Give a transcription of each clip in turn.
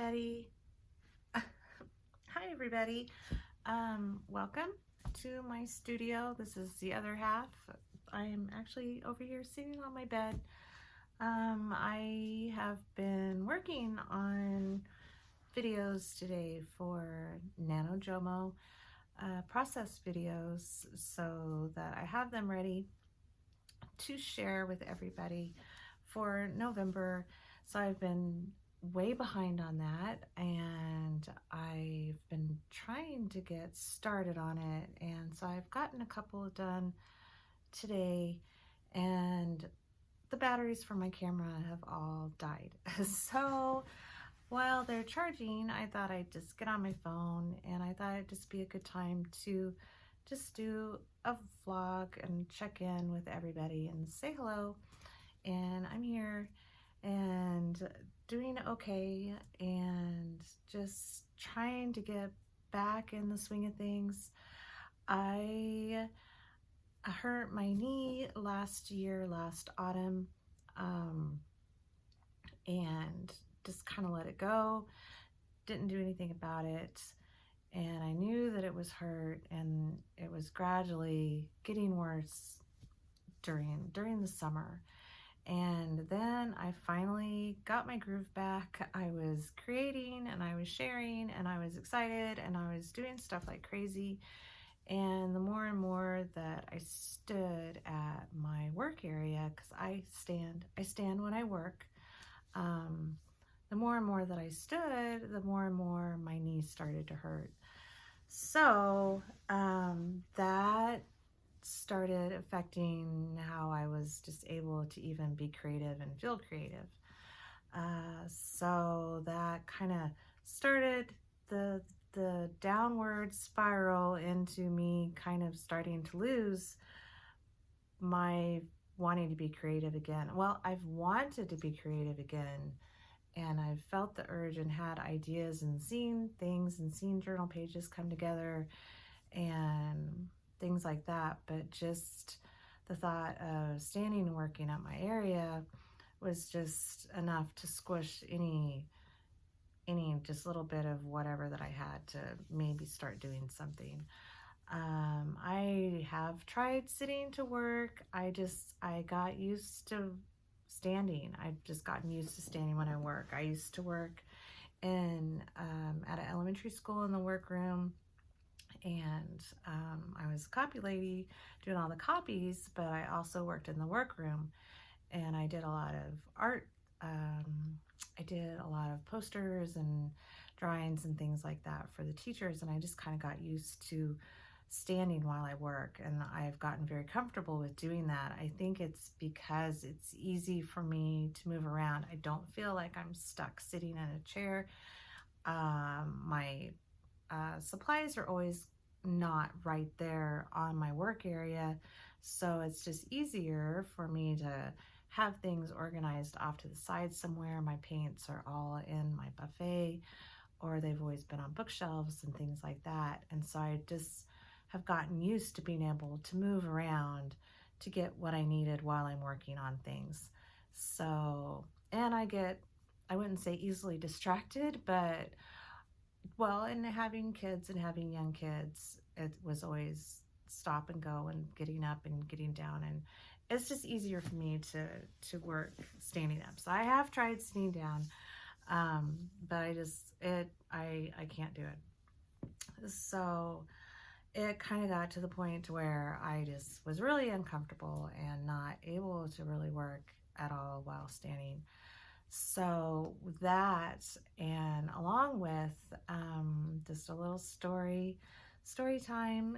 everybody. Hi everybody. Welcome to my studio. This is the other half. I'm actually over here sitting on my bed. I have been working on videos today for NaNoJomo process videos so that I have them ready to share with everybody for November. So I've been way behind on that, and I've been trying to get started on it, and so I've gotten a couple done today, and the batteries for my camera have all died. So while they're charging, I thought I'd just get on my phone, and I thought it'd just be a good time to just do a vlog and check in with everybody and say hello. And I'm here and doing okay and just trying to get back in the swing of things. I hurt my knee last autumn, and just kind of let it go. Didn't do anything about it. And I knew that it was hurt, and it was gradually getting worse during the summer. And then I finally got my groove back. I was creating and I was sharing and I was excited and I was doing stuff like crazy. And the more and more that I stood at my work area, because I stand when I work, the more and more that I stood, the more and more my knees started to hurt. So that started affecting how I was just able to even be creative and feel creative. So that kind of started the downward spiral into me kind of starting to lose my wanting to be creative again. Well, I've wanted to be creative again, and I've felt the urge and had ideas and seen things and seen journal pages come together and things like that, but just the thought of standing and working at my area was just enough to squish any just little bit of whatever that I had to maybe start doing something. I have tried sitting to work. I got used to standing. I've just gotten used to standing when I work. I used to work in at an elementary school in the workroom, and I was a copy lady doing all the copies, but I also worked in the workroom, and I did a lot of art. I did a lot of posters and drawings and things like that for the teachers, and I just kind of got used to standing while I work, and I've gotten very comfortable with doing that. I think it's because it's easy for me to move around. I don't feel like I'm stuck sitting in a chair. My supplies are always not right there on my work area, so it's just easier for me to have things organized off to the side somewhere. My paints are all in my buffet, or they've always been on bookshelves and things like that, and so I just have gotten used to being able to move around to get what I needed while I'm working on things. So, and I wouldn't say easily distracted, but well, and having kids and having young kids, it was always stop and go and getting up and getting down, and it's just easier for me to work standing up. So I have tried sitting down, but I can't do it. So it kind of got to the point where I just was really uncomfortable and not able to really work at all while standing. So that, and along with just a little story time,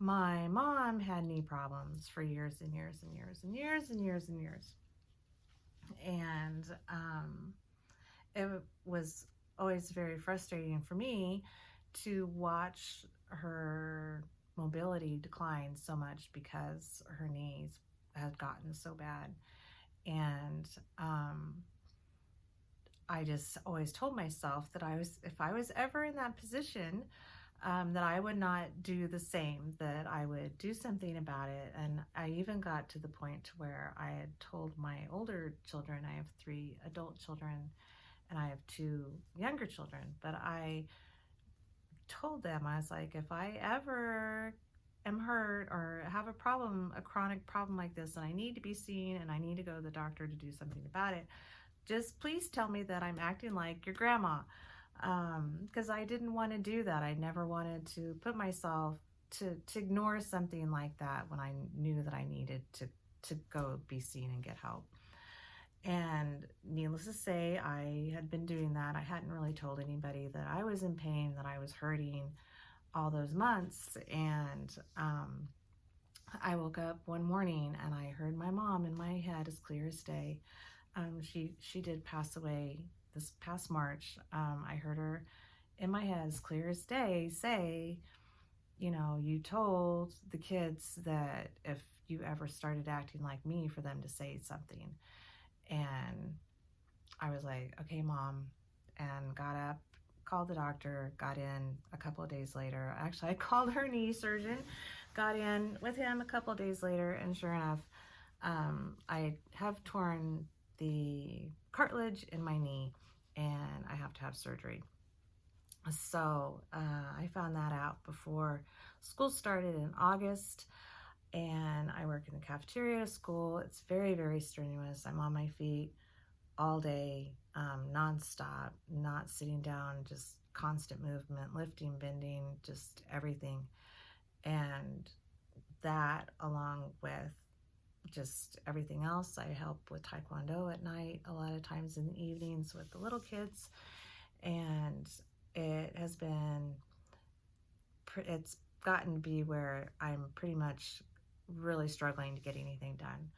my mom had knee problems for years and years and years and years and years and years. And it was always very frustrating for me to watch her mobility decline so much because her knees had gotten so bad. And I just always told myself that if I was ever in that position, that I would not do the same, that I would do something about it. And I even got to the point where I had told my older children, I have 3 adult children, and I have two younger children. But I told them, I was like, if I ever am hurt or have a problem, a chronic problem like this, and I need to be seen and I need to go to the doctor to do something about it, just please tell me that I'm acting like your grandma. Because I didn't want to do that. I never wanted to put myself to ignore something like that when I knew that I needed to go be seen and get help. And needless to say, I had been doing that. I hadn't really told anybody that I was in pain, that I was hurting all those months. And I woke up one morning and I heard my mom in my head as clear as day. She did pass away this past March. I heard her in my head as clear as day say, you know, you told the kids that if you ever started acting like me, for them to say something. And I was like, okay, Mom, and got up, called the doctor, got in a couple of days later. Actually, I called her knee surgeon, got in with him a couple of days later, and sure enough, I have torn the cartilage in my knee, and I have to have surgery. So I found that out before school started in August, and I work in the cafeteria at school. It's very, very strenuous. I'm on my feet all day, nonstop, not sitting down, just constant movement, lifting, bending, just everything. And that, along with just everything else, I help with Taekwondo at night, a lot of times in the evenings with the little kids. And it has been, it's gotten to be where I'm pretty much really struggling to get anything done.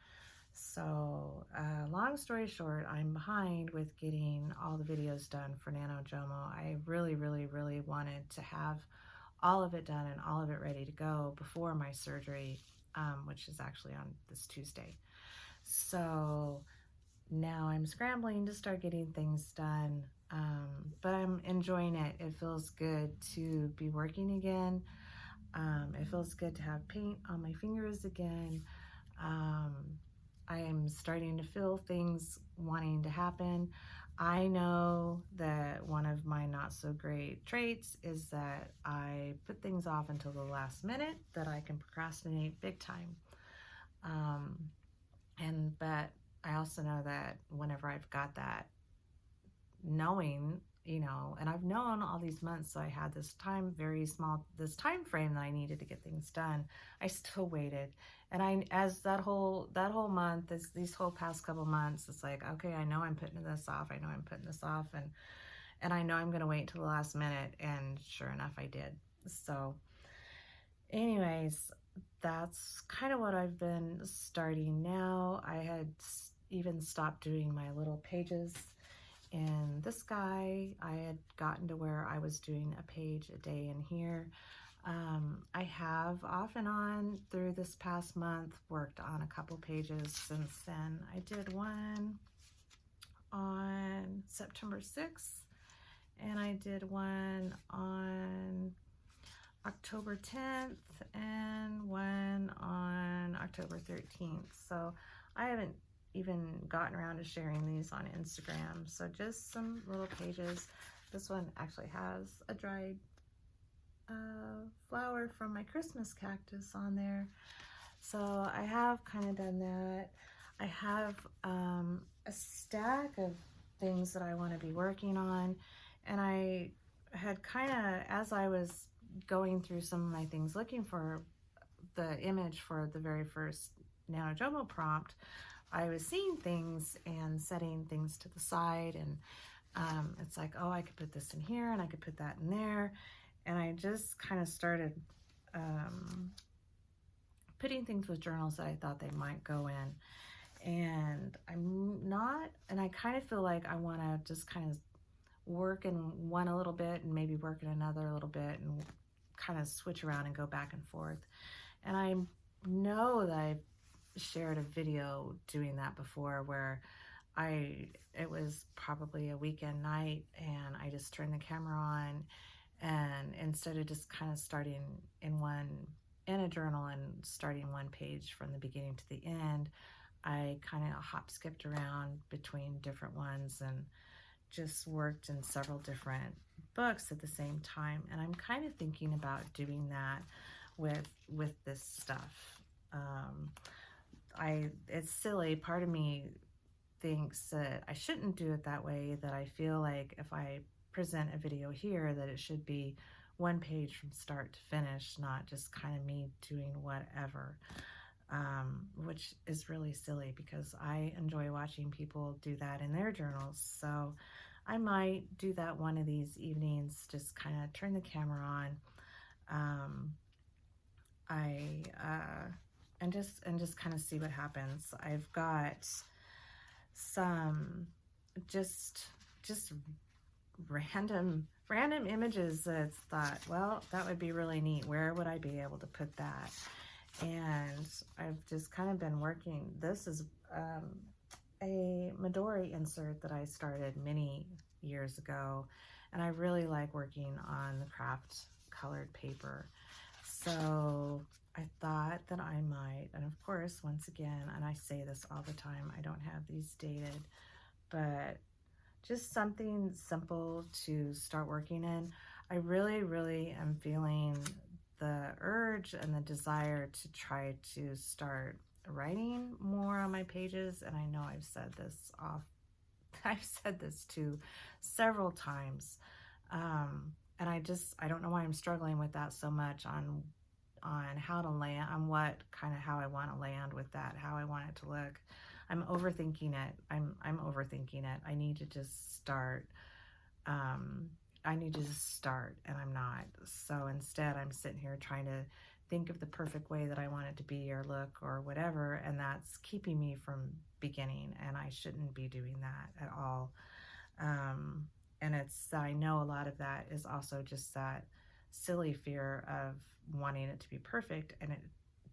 So long story short, I'm behind with getting all the videos done for NaNoJomo. I really, really, really wanted to have all of it done and all of it ready to go before my surgery, which is actually on this Tuesday. So now I'm scrambling to start getting things done, but I'm enjoying it. It feels good to be working again. It feels good to have paint on my fingers again. I am starting to feel things wanting to happen. I know that one of my not so great traits is that I put things off until the last minute, that I can procrastinate big time. But I also know that whenever I've got that knowing, you know, and I've known all these months, so I had this time, very small, this time frame that I needed to get things done. I still waited, and as that whole month, these whole past couple months, it's like, okay, I know I'm putting this off, I know I'm putting this off, and I know I'm gonna wait until the last minute, and sure enough, I did. So, anyways, that's kind of what I've been starting now. I had even stopped doing my little pages. And this guy, I had gotten to where I was doing a page a day in here. I have off and on through this past month worked on a couple pages since then. I did one on September 6th, and I did one on October 10th, and one on October 13th. So I haven't even gotten around to sharing these on Instagram. So just some little pages. This one actually has a dried flower from my Christmas cactus on there. So I have kind of done that. I have a stack of things that I want to be working on, and I had kind of, as I was going through some of my things looking for the image for the very first NaNoJomo prompt, I was seeing things and setting things to the side, and it's like, oh, I could put this in here and I could put that in there, and I just kind of started putting things with journals that I thought they might go in. And I kind of feel like I want to just kind of work in one a little bit and maybe work in another a little bit and kind of switch around and go back and forth. And I know that I've shared a video doing that before where it was probably a weekend night, and I just turned the camera on, and instead of just kind of starting in a journal and starting one page from the beginning to the end, I kind of hop skipped around between different ones and just worked in several different books at the same time, and I'm kind of thinking about doing that with this stuff. It's silly. Part of me thinks that I shouldn't do it that way, that I feel like if I present a video here that it should be one page from start to finish, not just kind of me doing whatever, which is really silly because I enjoy watching people do that in their journals. So I might do that one of these evenings, just kind of turn the camera on, and just kind of see what happens. I've got some just random images that I thought, well, that would be really neat. Where would I be able to put that? And I've just kind of been working. This is a Midori insert that I started many years ago, and I really like working on the craft colored paper. So I thought that I might, and of course, once again, and I say this all the time, I don't have these dated, but just something simple to start working in. I really am feeling the urge and the desire to try to start writing more on my pages. And I know I've said this too several times. And I don't know why I'm struggling with that so much on how to land, on how I want to land with that, how I want it to look. I'm overthinking it. I'm overthinking it. I need to just start. And I'm not. So instead, I'm sitting here trying to think of the perfect way that I want it to be or look or whatever, and that's keeping me from beginning, and I shouldn't be doing that at all. And I know a lot of that is also just that silly fear of wanting it to be perfect, and it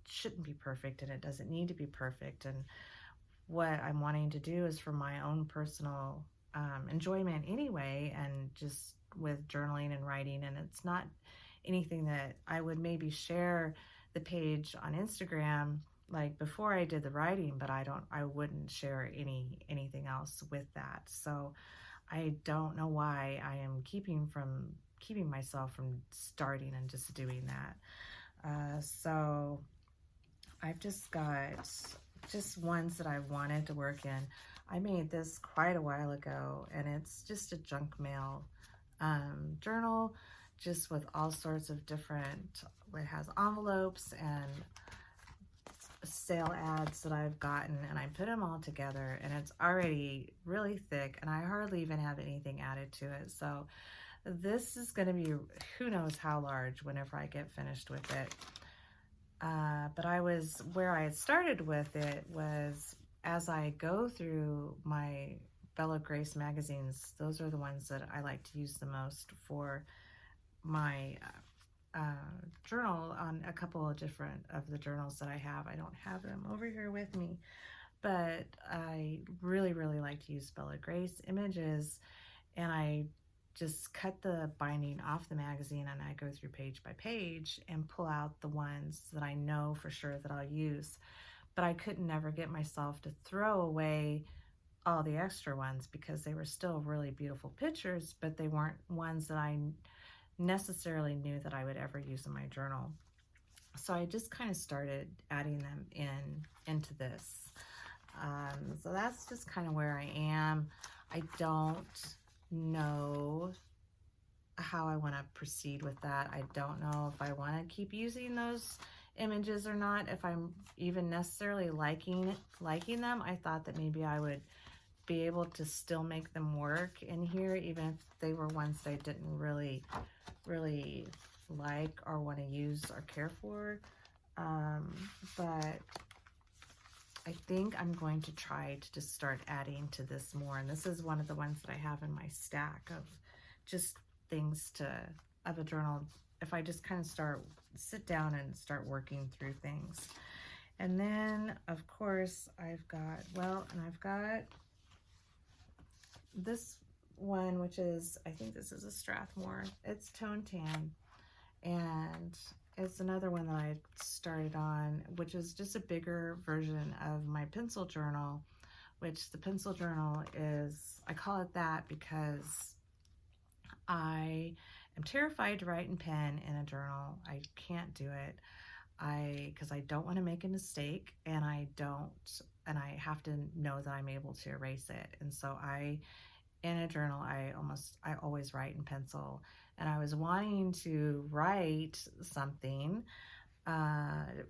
shouldn't be perfect, and it doesn't need to be perfect. And what I'm wanting to do is for my own personal enjoyment anyway, and just with journaling and writing. And it's not anything that I would maybe share the page on Instagram like before I did the writing, but I wouldn't share anything else with that. So I don't know why I am keeping myself from starting and just doing that. So I've just got ones that I wanted to work in. I made this quite a while ago, and it's just a junk mail journal, just with all sorts of different, it has envelopes and sale ads that I've gotten, and I put them all together, and it's already really thick, and I hardly even have anything added to it. So this is going to be who knows how large whenever I get finished with it. But where I had started with it was, as I go through my Bella Grace magazines, those are the ones that I like to use the most for my journal. On a couple of different of the journals that I have, I don't have them over here with me, but I really like to use Bella Grace images, and I just cut the binding off the magazine, and I go through page by page and pull out the ones that I know for sure that I'll use. But I could never get myself to throw away all the extra ones, because they were still really beautiful pictures, but they weren't ones that I necessarily knew that I would ever use in my journal. So I just kind of started adding them into this. So that's just kind of where I am. I don't know how I want to proceed with that. I don't know if I want to keep using those images or not, if I'm even necessarily liking them. I thought that maybe I would be able to still make them work in here, even if they were ones that I didn't really like or want to use or care for. But I think I'm going to try to just start adding to this more. And this is one of the ones that I have in my stack of just things of a journal. If I just kind of sit down and start working through things. And then, of course, I've got this one, which is, I think this is a Strathmore. It's Tone Tan, and it's another one that I started on, which is just a bigger version of my pencil journal, which the pencil journal is, I call it that because I am terrified to write in pen in a journal. I can't do it. Because I don't want to make a mistake, and I have to know that I'm able to erase it. And so in a journal, I always write in pencil. And I was wanting to write something,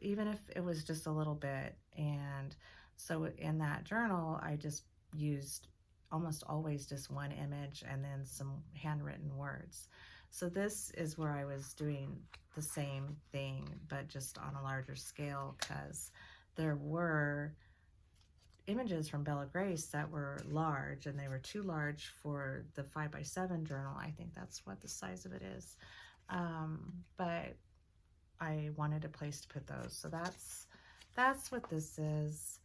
even if it was just a little bit. And so in that journal, I just used almost always just one image and then some handwritten words. So this is where I was doing the same thing, but just on a larger scale, because there were images from Bella Grace that were large, and they were too large for the 5x7 journal. I think that's what the size of it is. But I wanted a place to put those. So that's what this is.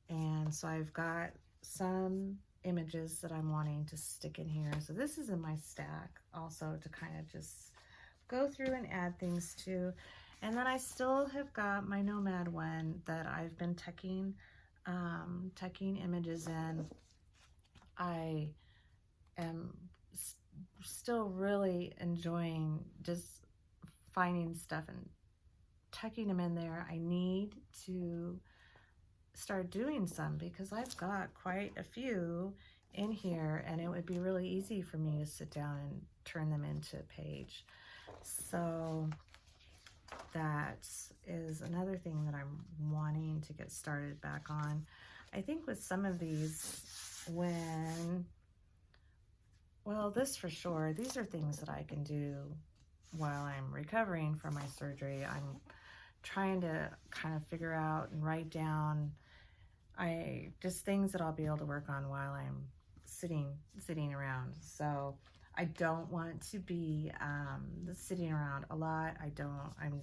And so I've got some images that I'm wanting to stick in here. So this is in my stack also to kind of just go through and add things to. And then I still have got my Nomad one that I've been tucking images in. I am still really enjoying just finding stuff and tucking them in there. I need to start doing some because I've got quite a few in here, and it would be really easy for me to sit down and turn them into a page. So that is another thing that I'm wanting to get started back on. I think with some of these, this for sure, these are things that I can do while I'm recovering from my surgery. I'm trying to kind of figure out and write down just things that I'll be able to work on while I'm sitting around. So I don't want to be sitting around a lot. I'm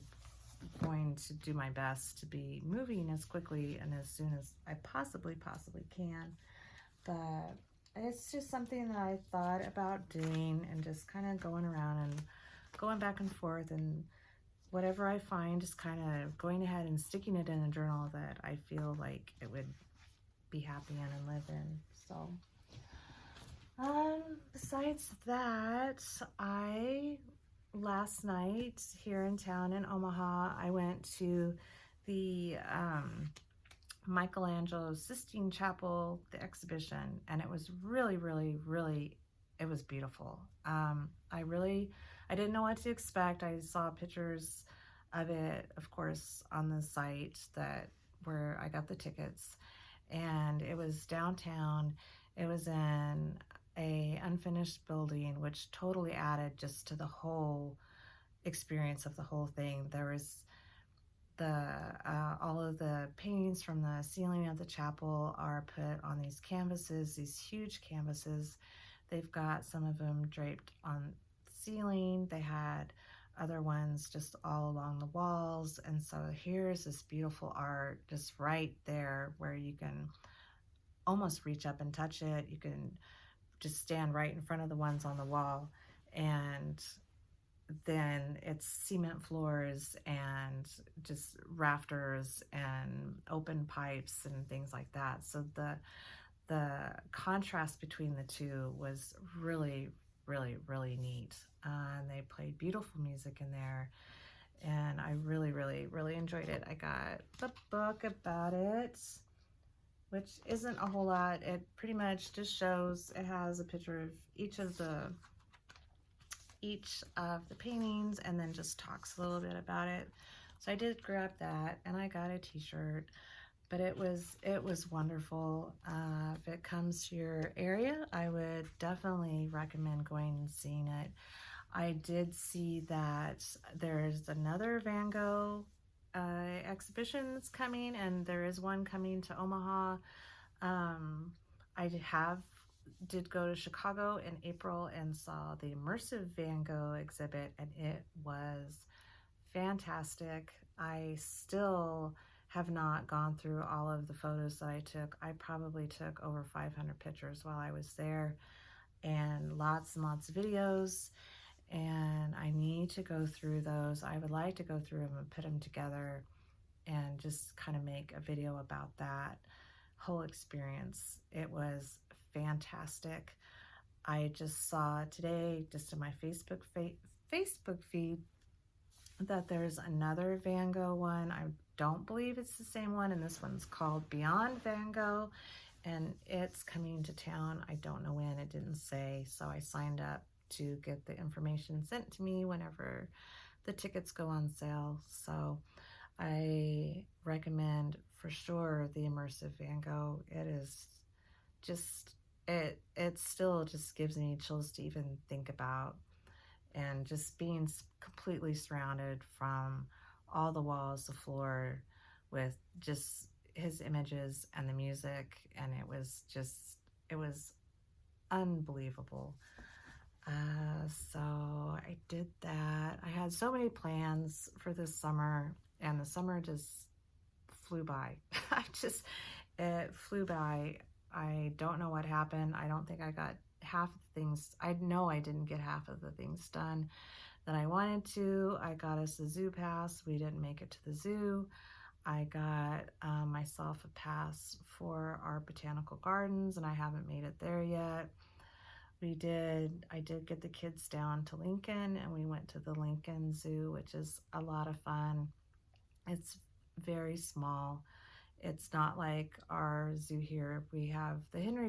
going to do my best to be moving as quickly and as soon as I possibly can. But it's just something that I thought about doing, and just kind of going around and going back and forth, and whatever I find, just kind of going ahead and sticking it in a journal that I feel like it would be happy in and live in. So besides that, last night here in town in Omaha, I went to the Michelangelo Sistine Chapel, the exhibition, and it was really, really, really, it was beautiful. I didn't know what to expect. I saw pictures of it, of course, on the site where I got the tickets, and it was downtown. It was in a unfinished building, which totally added just to the whole experience of the whole thing. There was all of the paintings from the ceiling of the chapel are put on these canvases, these huge canvases. They've got some of them draped on the ceiling. They had other ones just all along the walls. And so here's this beautiful art just right there where you can almost reach up and touch it. You can just stand right in front of the ones on the wall, and then it's cement floors and just rafters and open pipes and things like that. So the contrast between the two was really, really, really neat. And they played beautiful music in there, and I really, really, really enjoyed it. I got the book about it, which isn't a whole lot. It pretty much just shows, it has a picture of each of the paintings, and then just talks a little bit about it. So I did grab that, and I got a t-shirt, but it was wonderful. If it comes to your area, I would definitely recommend going and seeing it. I did see that there's another Van Gogh exhibition that's coming, and there is one coming to Omaha. I did go to Chicago in April and saw the Immersive Van Gogh exhibit, and it was fantastic. I still have not gone through all of the photos that I took. I probably took over 500 pictures while I was there, and lots of videos, and I need to go through those. I would like to go through them and put them together and just kind of make a video about that. whole experience. It was fantastic. I just saw today, just in my Facebook feed, that there's another Van Gogh one. I don't believe it's the same one, and this one's called Beyond Van Gogh, and it's coming to town. I don't know when, it didn't say, so I signed up to get the information sent to me whenever the tickets go on sale. So I recommend for sure the Immersive Van Gogh. It is just, it still just gives me chills to even think about, and just being completely surrounded from all the walls, the floor, with just his images and the music, and it was unbelievable. So I did that. I had so many plans for this summer, and the summer just flew by. It flew by. I don't know what happened. I don't think I got half of the things. I know I didn't get half of the things done that I wanted to. I got us a zoo pass. We didn't make it to the zoo. I got myself a pass for our botanical gardens, and I haven't made it there yet. I did get the kids down to Lincoln, and we went to the Lincoln Zoo, which is a lot of fun. It's very small. It's not like our zoo here. We have the Henry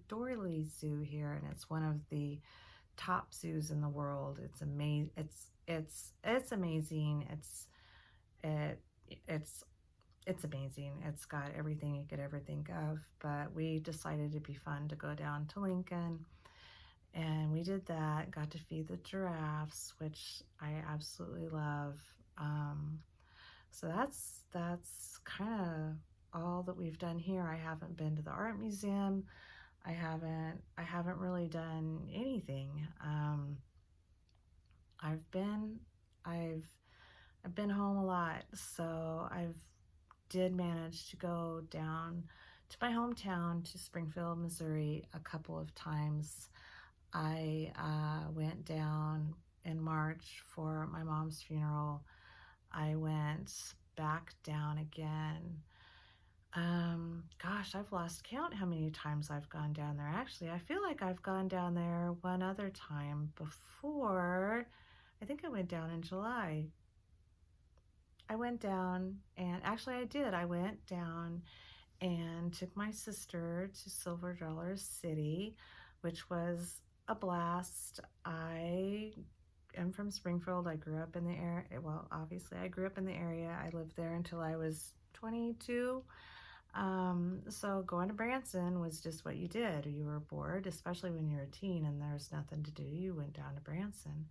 Doorly Zoo here, and it's one of the top zoos in the world. It's amazing. It's amazing. It it's amazing. It's got everything you could ever think of. But we decided it'd be fun to go down to Lincoln, and we did that. Got to feed the giraffes, which I absolutely love. So that's kind of all that we've done here. I haven't been to the art museum. I haven't really done anything. I've been I've I've been home a lot, so I've did manage to go down to my hometown, to Springfield, Missouri, a couple of times. I went down in March for my mom's funeral. I went back down again. Gosh, I've lost count how many times I've gone down there. Actually, I feel like I've gone down there one other time before. I think I went down in July. I went down, and actually I did. I went down and took my sister to Silver Dollar City, which was a blast. I am from Springfield. I grew up in the area. Well, obviously, I grew up in the area. I lived there until I was 22. So going to Branson was just what you did. You were bored, especially when you're a teen and there's nothing to do. You went down to Branson.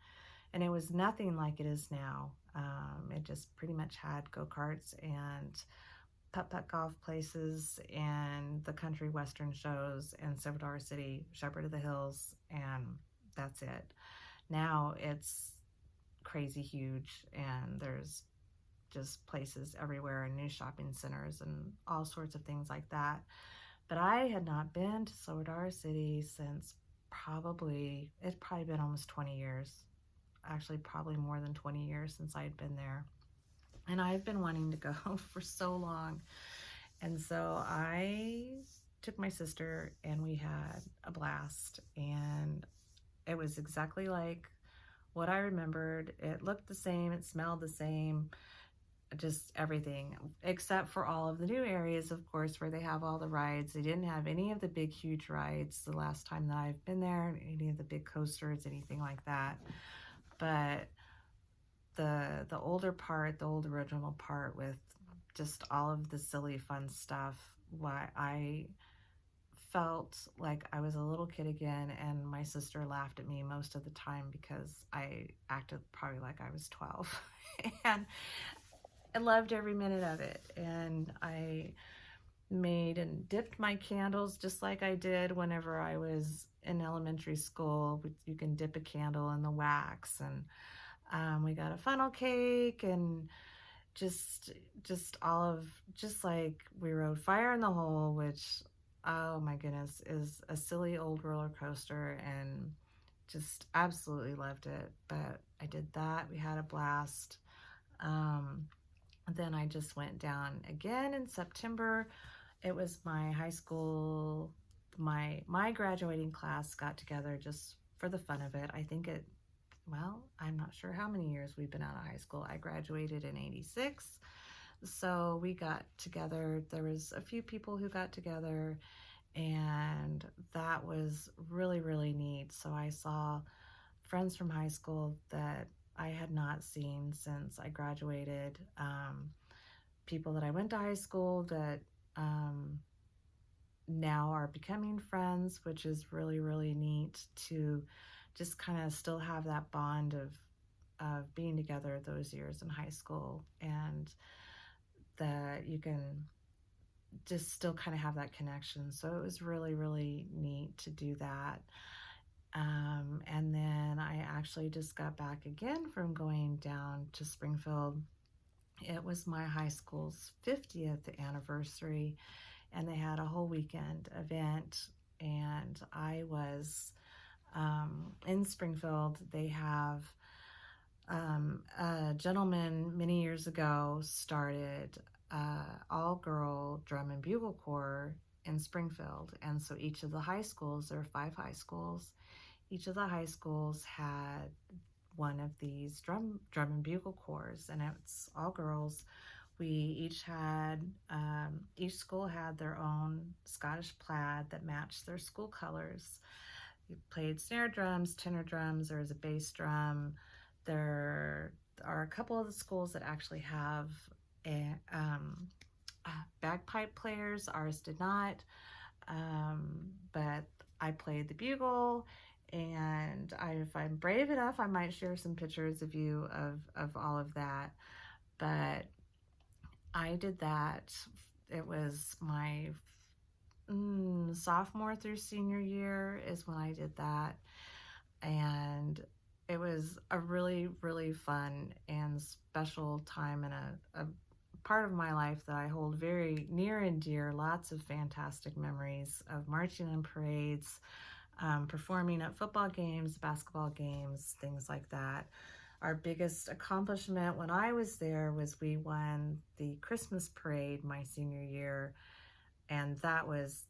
And it was nothing like it is now. It just pretty much had go-karts and putt-putt golf places and the country western shows and Silver Dollar City, Shepherd of the Hills, and that's it. Now it's crazy huge, and there's just places everywhere and new shopping centers and all sorts of things like that. But I had not been to Silver Dollar City since it's probably been almost 20 years. Actually, probably more than 20 years since I had been there. And I've been wanting to go for so long. And so I took my sister, and we had a blast. And it was exactly like what I remembered. It looked the same, it smelled the same, just everything, except for all of the new areas, of course, where they have all the rides. They didn't have any of the big, huge rides the last time that I've been there, any of the big coasters, anything like that. But the older part, the old original part, with just all of the silly fun stuff, why I felt like I was a little kid again, and my sister laughed at me most of the time because I acted probably like I was 12. And I loved every minute of it. And I made and dipped my candles just like I did whenever I was in elementary school. You can dip a candle in the wax, and we got a funnel cake, and just like we rode Fire in the Hole, which, oh my goodness, is a silly old roller coaster, and just absolutely loved it. But I did that. We had a blast. Then I just went down again in September it was my high school, my graduating class got together just for the fun of it. I think it, well, I'm not sure how many years we've been out of high school. I graduated in 86. So we got together. There was a few people who got together, and that was really, really neat. So I saw friends from high school that I had not seen since I graduated. People that I went to high school that um, now are becoming friends, which is really, really neat to just kind of still have that bond of being together those years in high school, and that you can just still kind of have that connection. So it was really, really neat to do that. And then I actually just got back again from going down to Springfield. It was my high school's 50th anniversary, and they had a whole weekend event. And I was in Springfield. They have a gentleman many years ago started all-girl drum and bugle corps in Springfield. And so each of the high schools, there are 5 high schools, each of the high schools had one of these drum and bugle corps, and it's all girls. We each had each school had their own Scottish plaid that matched their school colors. We played snare drums, tenor drums. There was a bass drum. There are a couple of the schools that actually have a, bagpipe players. Ours did not, but I played the bugle, and if I'm brave enough, I might share some pictures of you of all of that. But I did that. It was my sophomore through senior year is when I did that, and it was a really, really fun and special time, and a part of my life that I hold very near and dear. Lots of fantastic memories of marching in parades, performing at football games, basketball games, things like that. Our biggest accomplishment when I was there was we won the Christmas parade my senior year, and that was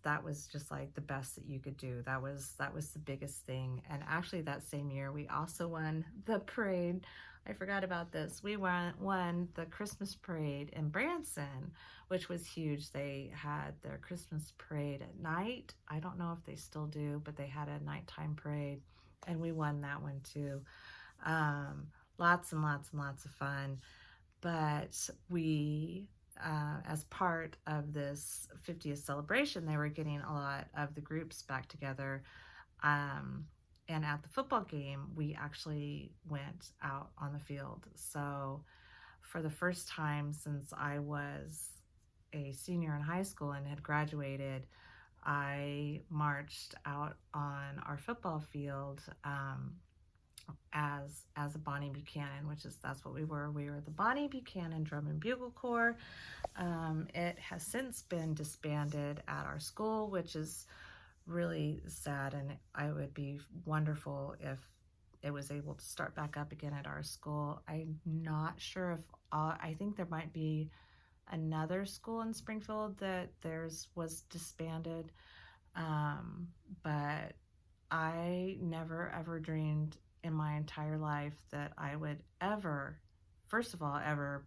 just like the best that you could do. That was the biggest thing. And actually that same year we also won the parade. I forgot about this. We won the Christmas parade in Branson, which was huge. They had their Christmas parade at night. I don't know if they still do, but they had a nighttime parade, and we won that one too. Lots and lots and lots of fun. But we, as part of this 50th celebration, they were getting a lot of the groups back together. And at the football game, we actually went out on the field. So for the first time since I was a senior in high school and had graduated, I marched out on our football field as a Bonnie Buchanan, which is that's what we were. We were the Bonnie Buchanan Drum and Bugle Corps. It has since been disbanded at our school, which is really sad, and I would be wonderful if it was able to start back up again at our school. I'm not sure if I think there might be another school in Springfield that theirs was disbanded, but I never ever dreamed in my entire life that I would ever, first of all, ever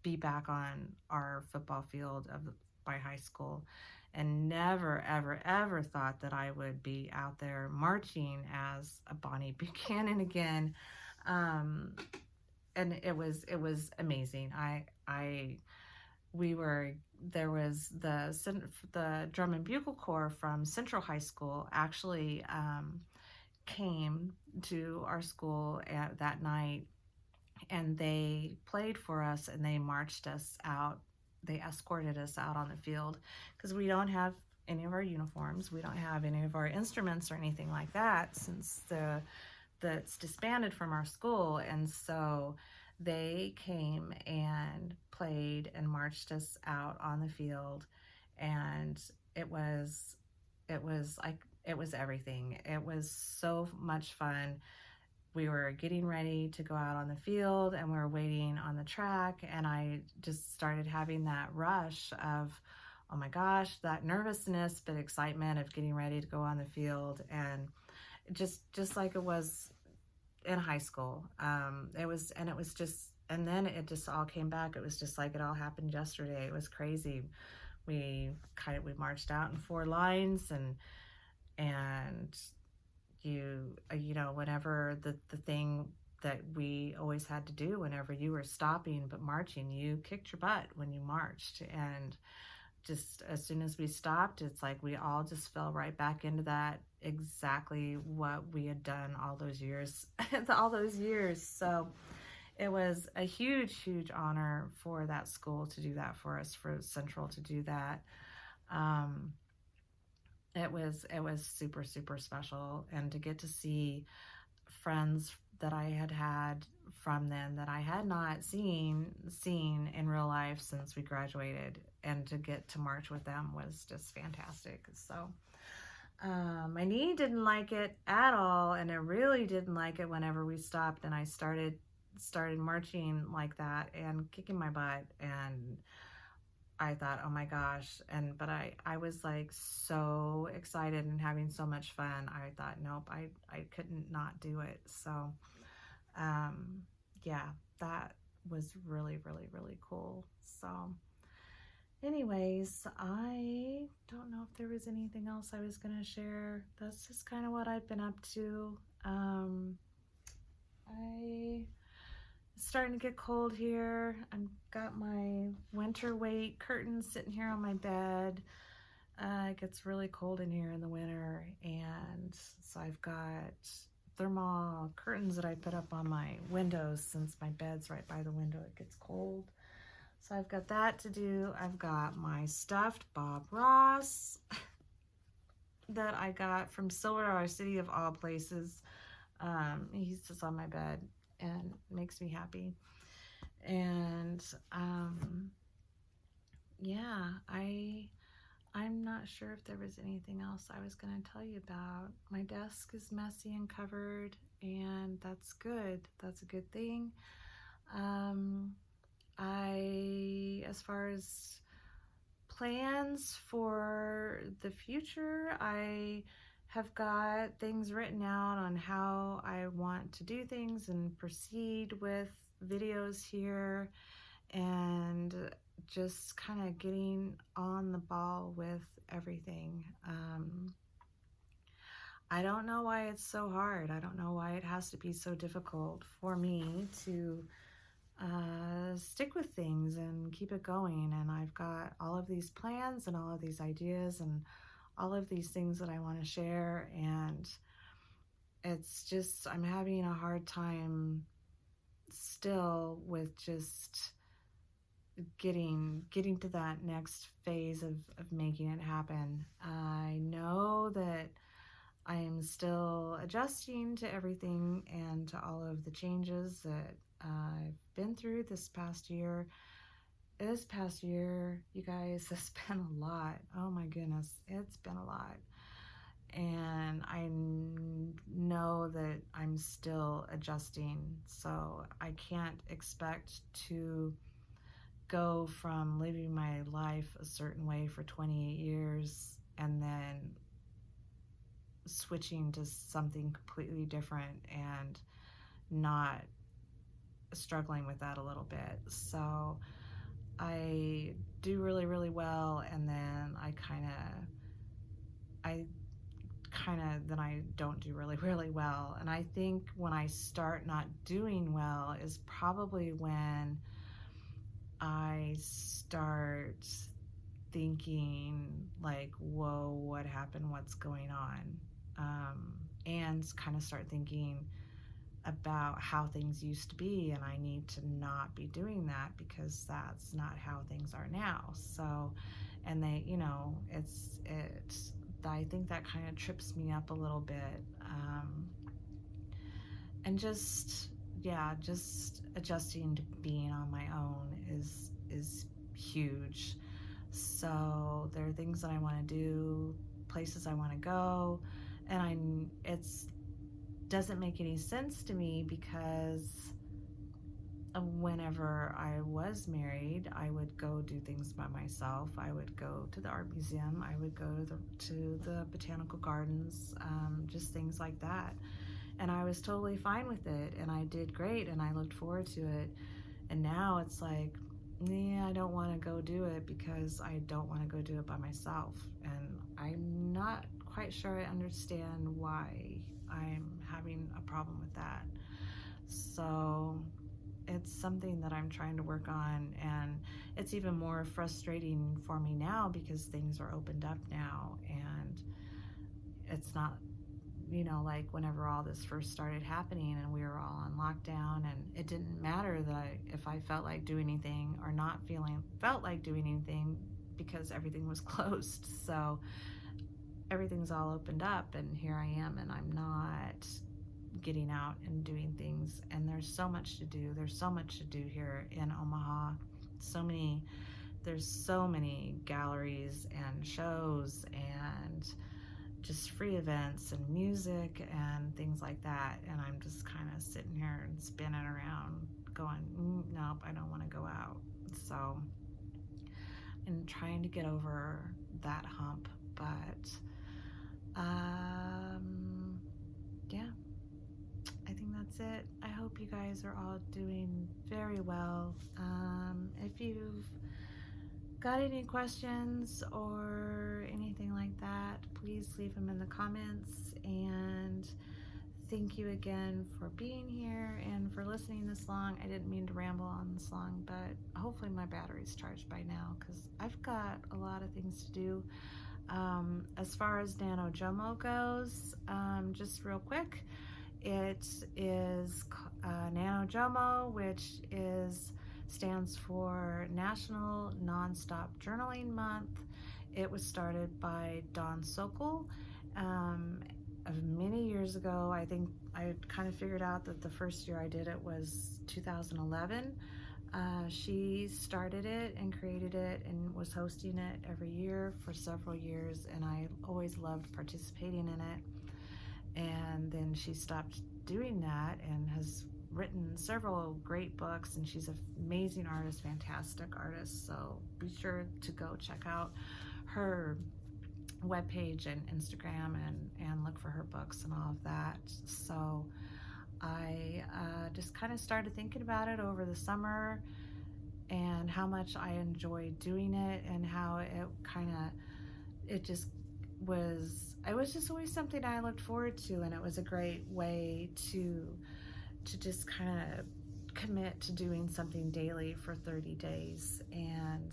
be back on our football field of my high school, and never, ever, ever thought that I would be out there marching as a Bonnie Buchanan again. And it was amazing. There was the drum and bugle corps from Central High School actually came to our school that night, and they played for us, and they marched us out. They escorted us out on the field because we don't have any of our uniforms. We don't have any of our instruments or anything like that since that's disbanded from our school. And so they came and played and marched us out on the field, and it was everything. It was so much fun. We were getting ready to go out on the field, and we were waiting on the track, and I just started having that rush of, oh my gosh, that nervousness, but excitement of getting ready to go on the field. And just like it was in high school. It was just, and then it just all came back. It was just like it all happened yesterday. It was crazy. We marched out in 4 lines, and you know, whenever the thing that we always had to do whenever you were stopping but marching, you kicked your butt when you marched. And just as soon as we stopped, it's like we all just fell right back into that, exactly what we had done all those years. All those years. So it was a huge honor for that school to do that for us, for Central to do that. um, it was super special, and to get to see friends that I had from then that I had not seen in real life since we graduated, and to get to march with them was just fantastic. So my knee didn't like it at all, and I really didn't like it whenever we stopped and I started marching like that and kicking my butt. And I thought, oh my gosh. But I was like so excited and having so much fun. I thought, nope, I couldn't not do it. So, um, yeah, that was really cool. So, anyways, I don't know if there was anything else I was going to share. That's just kind of what I've been up to. I It's starting to get cold here. I've got my winter weight curtains sitting here on my bed. It gets really cold in here in the winter, and so I've got thermal curtains that I put up on my windows since my bed's right by the window. It gets cold. So I've got that to do. I've got my stuffed Bob Ross that I got from Silver City of all places. He's just on my bed and makes me happy. And yeah, I'm not sure if there was anything else I was going to tell you about. My desk is messy and covered, and that's good. That's a good thing. As far as plans for the future, I have got things written out on how I want to do things and proceed with videos here, and just kind of getting on the ball with everything. I don't know why it's so hard. I don't know why it has to be so difficult for me to stick with things and keep it going. And I've got all of these plans and all of these ideas and all of these things that I want to share. And it's just, I'm having a hard time still with just getting to that next phase of making it happen. I know that I am still adjusting to everything and to all of the changes that I've been through this past year. This past year, you guys, has been a lot. Oh my goodness, it's been a lot. And I know that I'm still adjusting, so I can't expect to go from living my life a certain way for 28 years and then switching to something completely different and not struggling with that a little bit. So I do really well, and then I then I don't do really well. And I think when I start not doing well is probably when I start thinking like, whoa, what happened? What's going on? And kind of start thinking about how things used to be, and I need to not be doing that because that's not how things are now. So, and they, you know, I think that kind of trips me up a little bit. And just, yeah, just adjusting to being on my own is huge. So there are things that I want to do, places I want to go, and it's doesn't make any sense to me because whenever I was married, I would go do things by myself. I would go to the art museum. I would go to the botanical gardens, just things like that. And I was totally fine with it, and I did great, and I looked forward to it. And now it's like, yeah, I don't want to go do it because I don't want to go do it by myself. And I'm not quite sure I understand why I'm having a problem with that. So it's something that I'm trying to work on, and it's even more frustrating for me now because things are opened up now, and it's not, like whenever all this first started happening and we were all on lockdown, and it didn't matter that if I felt like doing anything or not felt like doing anything because everything was closed. So everything's all opened up, and here I am, and I'm not getting out and doing things. And there's so much to do. There's so much to do here in Omaha. There's so many galleries and shows and just free events and music and things like that. And I'm just kind of sitting here and spinning around going, nope, I don't want to go out. So, and trying to get over that hump. But, yeah, I think that's it. I hope you guys are all doing very well. If you've got any questions or anything like that, please leave them in the comments. And thank you again for being here and for listening this long. I didn't mean to ramble on this long, but hopefully my battery's charged by now because I've got a lot of things to do. As far as NaNoJomo goes, just real quick, it is NaNoJomo, which stands for National Nonstop Journaling Month. It was started by Dawn Sokol many years ago. I think I kind of figured out that the first year I did it was 2011. She started it and created it and was hosting it every year for several years, and I always loved participating in it. And then she stopped doing that and has written several great books, and she's an amazing artist, fantastic artist. So be sure to go check out her webpage and Instagram and look for her books and all of that. So I just kind of started thinking about it over the summer and how much I enjoyed doing it, and how it was just always something I looked forward to, and it was a great way to just kind of commit to doing something daily for 30 days. And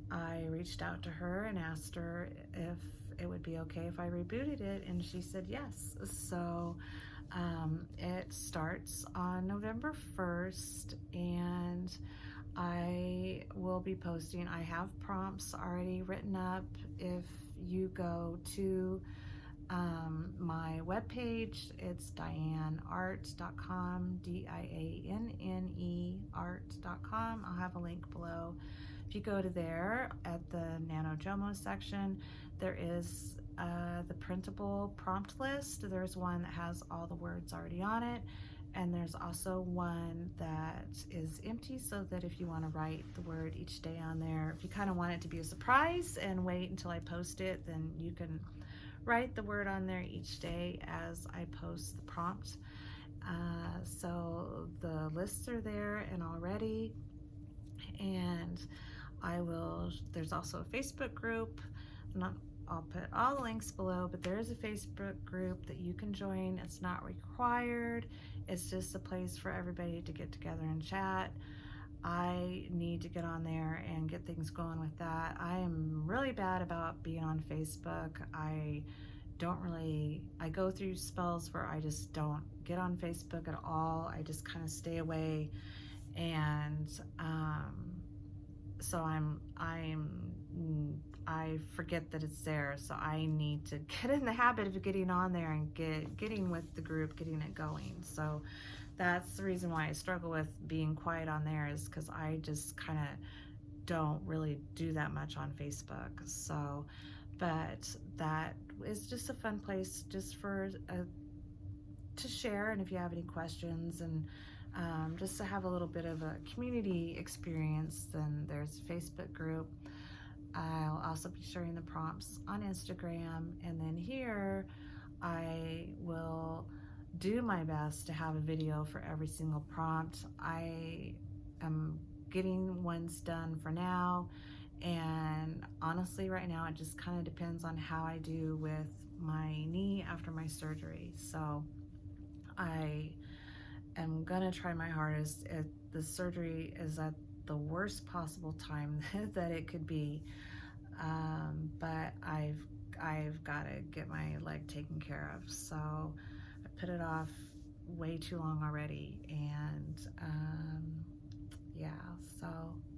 I reached out to her and asked her if it would be okay if I rebooted it, and she said yes. So it starts on November 1st, and I will be posting. I have prompts already written up. If you go to my webpage, it's dianneart.com, DIANNE art.com. I'll have a link below. If you go to there at the NaNoJomo section, there is the printable prompt list. There's one that has all the words already on it, and there's also one that is empty, so that if you want to write the word each day on there, if you kind of want it to be a surprise and wait until I post it, then you can write the word on there each day as I post the prompt. So the lists are there and already, and there's also a Facebook group. I'll put all the links below, but there is a Facebook group that you can join. It's not required. It's just a place for everybody to get together and chat. I need to get on there and get things going with that. I am really bad about being on Facebook. I go through spells where I just don't get on Facebook at all. I just kind of stay away, and so I forget that it's there. So I need to get in the habit of getting on there and getting with the group, getting it going. So that's the reason why I struggle with being quiet on there, is because I just kind of don't really do that much on Facebook. So, but that is just a fun place just to share. And if you have any questions, and just to have a little bit of a community experience. Then there's a Facebook group. I'll also be sharing the prompts on Instagram, and then here I will do my best to have a video for every single prompt. I am getting ones done for now, and honestly, right now it just kind of depends on how I do with my knee after my surgery. So I am gonna try my hardest. The surgery is at the worst possible time that it could be, but I've got to get my leg taken care of. So I put it off way too long already, and yeah. So,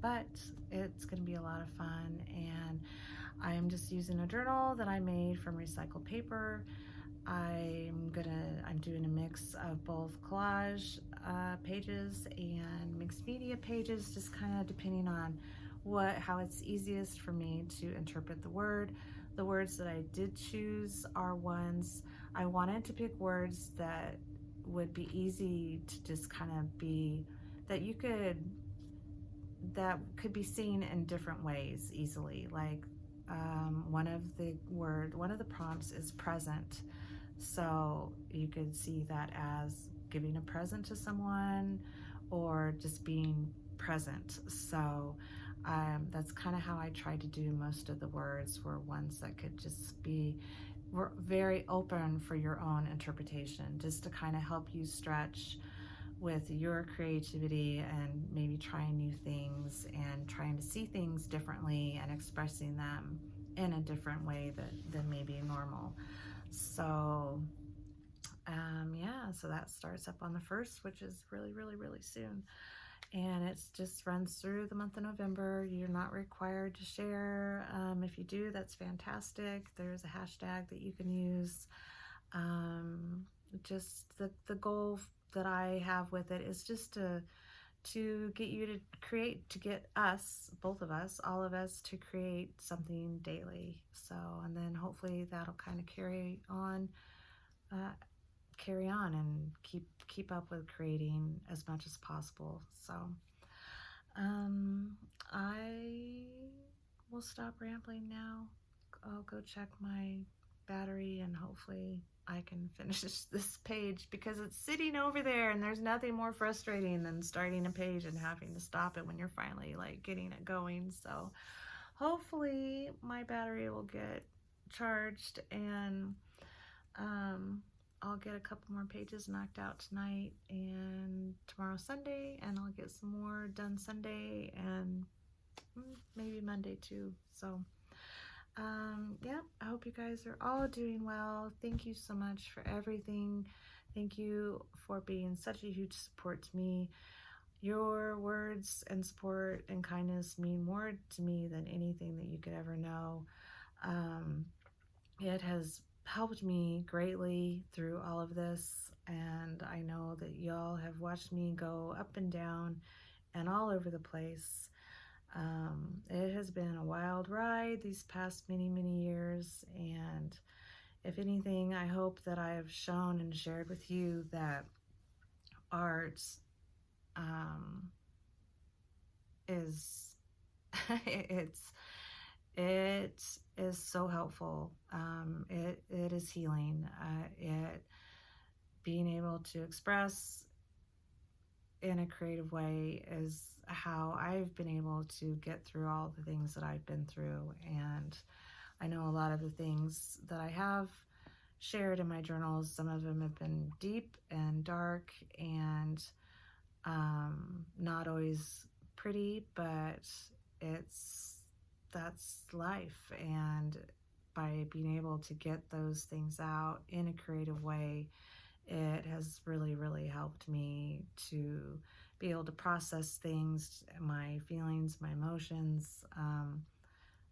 but it's gonna be a lot of fun, and I am just using a journal that I made from recycled paper. I'm doing a mix of both collage pages and mixed media pages, just kind of depending on how it's easiest for me to interpret the word. The words that I did choose are ones I wanted to pick, words that would be easy to just kind of be that could be seen in different ways easily. Like one of the prompts is present. So you could see that as giving a present to someone or just being present. So that's kind of how I tried to do most of the words, were ones that could just be very open for your own interpretation, just to kind of help you stretch with your creativity and maybe trying new things and trying to see things differently and expressing them in a different way than maybe normal. So yeah, so that starts up on the 1st, which is really, really, really soon. And it just runs through the month of November. You're not required to share. If you do, that's fantastic. There's a hashtag that you can use. Just the goal that I have with it is just to get you to create, to get us, both of us, all of us, to create something daily. So, and then hopefully that'll kind of carry on and keep up with creating as much as possible. So I will stop rambling now. I'll go check my battery, and hopefully I can finish this page, because it's sitting over there, and there's nothing more frustrating than starting a page and having to stop it when you're finally like getting it going. So hopefully my battery will get charged, and I'll get a couple more pages knocked out tonight and tomorrow Sunday, and I'll get some more done Sunday and maybe Monday too. So yeah, I hope you guys are all doing well. Thank you so much for everything. Thank you for being such a huge support to me. Your words and support and kindness mean more to me than anything that you could ever know. It has helped me greatly through all of this, and I know that y'all have watched me go up and down and all over the place. It has been a wild ride these past many, many years, and if anything, I hope that I have shown and shared with you that art is it is so helpful. It is healing. It being able to express in a creative way is how I've been able to get through all the things that I've been through. And I know a lot of the things that I have shared in my journals, some of them have been deep and dark and not always pretty, but that's life. And by being able to get those things out in a creative way, it has really, really helped me to be able to process things, my feelings, my emotions.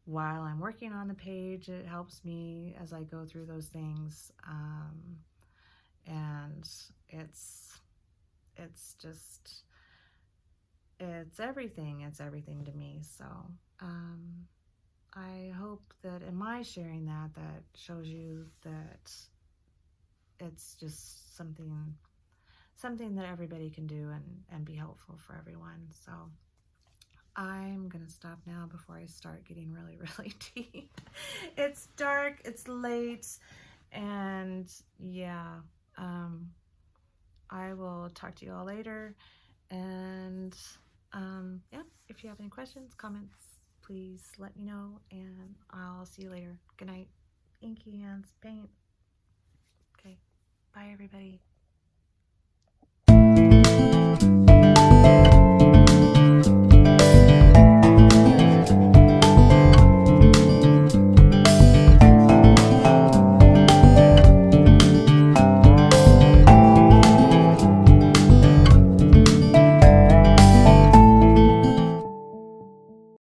While I'm working on the page, it helps me as I go through those things. And it's just, it's everything. It's everything to me. So I hope that in my sharing that shows you that it's just something something that everybody can do and be helpful for everyone. So I'm gonna stop now before I start getting really, really deep. It's dark, it's late, and yeah, I will talk to you all later. And yeah, if you have any questions, comments, please let me know, and I'll see you later. Good night. Inky hands, paint. Okay, bye everybody.